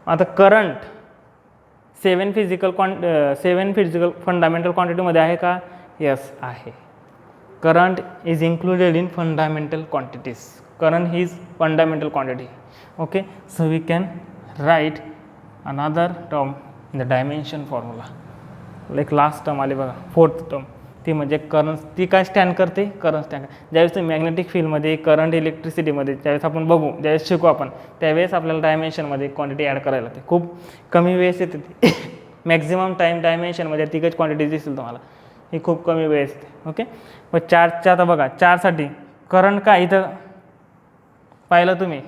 आता करंट 7 फिजिकल फंडामेंटल क्वांटिटीमध्ये आहे का, यस आहे. Current is included in fundamental quantities. Current is fundamental quantity. Okay, so we can write another term in the dimension formula. Like last term आली बघा, 4th term, ती म्हणजे current. ती काय स्टँड करते, करंट स्टँड. ज्यावेळेस तुम्ही मॅग्नेटिक फील्डमध्ये, करंट इलेक्ट्रिसिटीमध्ये ज्यावेळेस आपण बघू, ज्यावेळेस शिकू आपण, त्यावेळेस आपल्याला डायमेन्शनमध्ये क्वांटिटी ॲड करायला लागते. खूप कमी वेळेस येते ती. मॅक्झिमम टाईम डायमेन्शनमध्ये तिकच क्वांटिटी दिसेल तुम्हाला, ही खूप कमी वेळेस येते. ओके, मग चार्जच्या आता बघा, चार्जसाठी करंट काय इथं पाहिलं तुम्ही,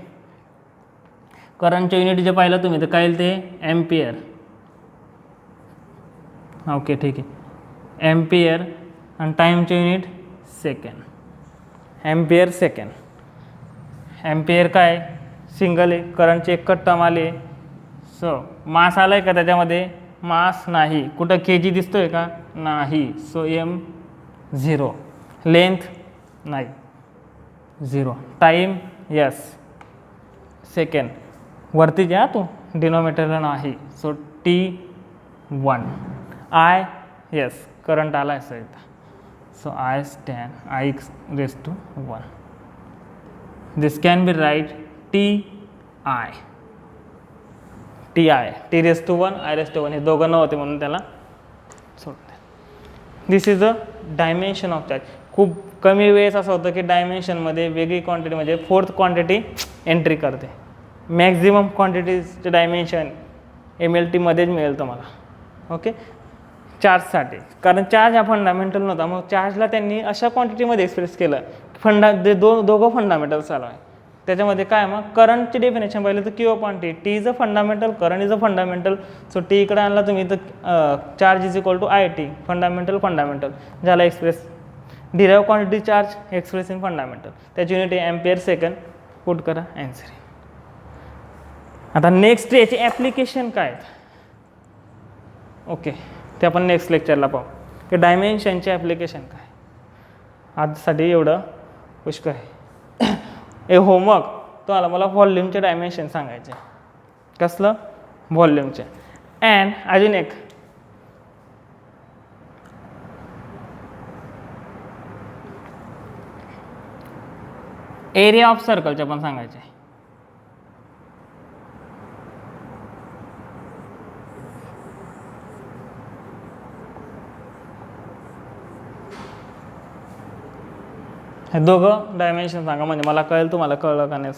करंटचे युनिट जे पाहिलं तुम्ही तर काय येईल ते एम्पियर. ओके ठीक आहे, एम्पियर. आणि टाईमचे unit second. Ampere second. Ampere काय सिंगल आहे, करंटचे एकच टर्म आले. सो मास आला आहे का त्याच्यामध्ये, मास नाही. कुठं kg दिसतोय का, नाही. So M0. लेंथ नाही, 0. Time yes second. वरती ज्या तो डिनोमिनेटरला नाही. So T1. I yes current आला आहे sir. So I stand I raised to 1. This can be write T raised to 1, I raised to 1. हे दोघं नव्हते म्हणून त्याला सोडते. This is a dimension of charge. खूप कमी वेळेस असं होतं की डायमेन्शनमध्ये वेगळी क्वांटिटी म्हणजे 4th क्वांटिटी एंट्री करते. मॅक्झिमम क्वांटिटीजचे डायमेन्शन MLT मध्येच मिळेल तुम्हाला. ओके, चार्जसाठी, कारण चार्ज हा फंडामेंटल नव्हता. मग चार्जला त्यांनी अशा क्वांटिटीमध्ये एक्सप्रेस केलं दोघं फंडामेंटल चालू आहे. त्याच्यामध्ये काय मग करंटची डेफिनेशन पाहिलं तर Q upon T, T is a fundamental, current is a fundamental. So T इकडे आणला तुम्ही तर charge is equal to I T, fundamental ज्याला express derive quantity charge express in fundamental, त्याची युनिट आहे एम्पियर सेकंड. पुट करा answer. आता next याची ॲप्लिकेशन काय आहेत, ओके ते आपण नेक्स्ट लेक्चरला पाहू की डायमेन्शनचे ॲप्लिकेशन काय. आजसाठी एवढं पुष्कळ आहे. हे होमवर्क तुम्हाला मला व्हॉल्यूमचे डायमेन्शन सांगायचे. कसलं व्हॉल्यूमचे. अँड अजून एक एरिया ऑफ सर्कलचे पण सांगायचे. हे दोघं डायमेन्शन सांगा म्हणजे मला कळेल तुम्हाला कळलं का नाही.